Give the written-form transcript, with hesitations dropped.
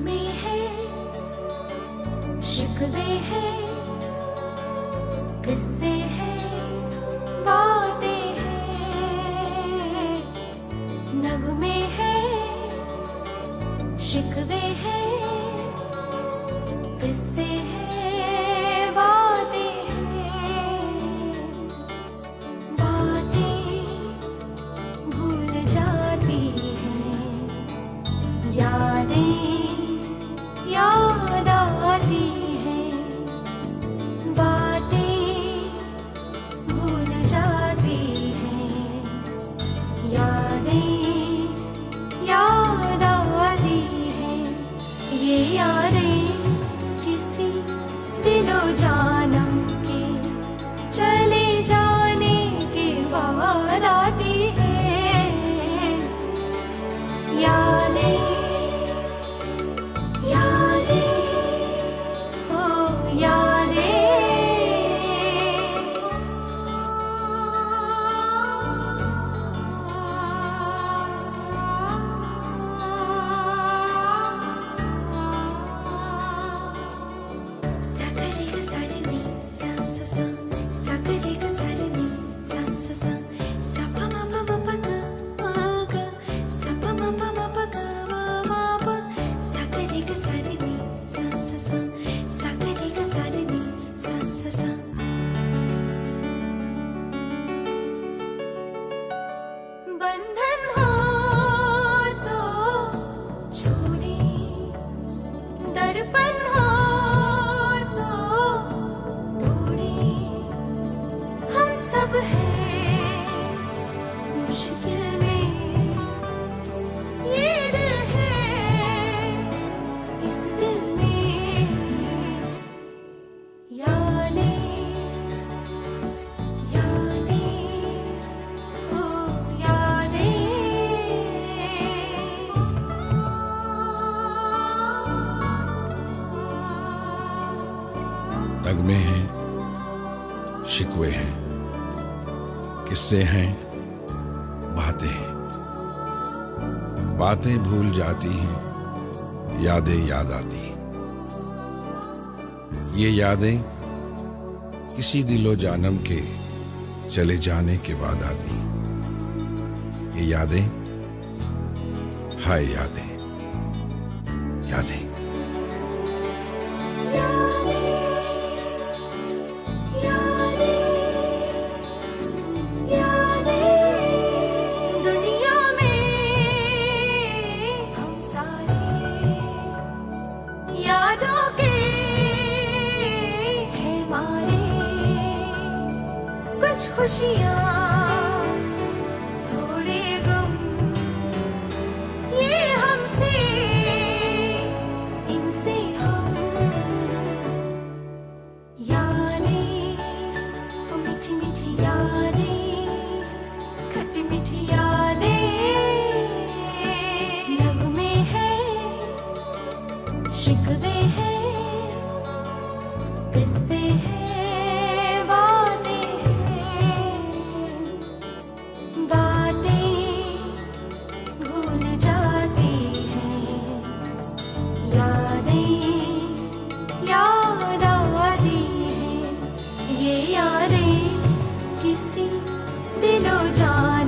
नगमे है, शिकवे है, किस्से हैं, बातें हैं। नगमे है, शिकवे है, किस्से हैं, बातें हैं। बातें भूल जाती हैं, यादें याद आती हैं। बातें भूल जाती हैं, यादें याद आती हैं। ये यादें किसी दिलो जानम के चले जाने के बाद आती हैं। यादें यादें ओ बंधन हो तो छोड़े, दर्पण हो तो तोड़े। हम सब हैं मुश्किल में, ये दिल है इस दिल में। यादें यादें ओ नगमे हैं, शिकवे हैं, किस्से हैं, बातें हैं। बातें भूल जाती हैं, यादें याद आती हैं। ये यादें किसी दिलो जानम के चले जाने के बाद आती हैं। ये यादें, हाय यादें, यादें। दुनिया में हम सारे यादों के हैं मारे। कुछ खुशियाँ थोड़े गम, ये हमसे इनसे हम। यादें ओ मीठी मीठी यादें, खट्टी मीठी यादें। नगमे है, शिकवे है, किस्से हैं, बातें हैं। बातें भूल जाती हैं, यादें याद आती हैं। ये यादें किसी दिलो जान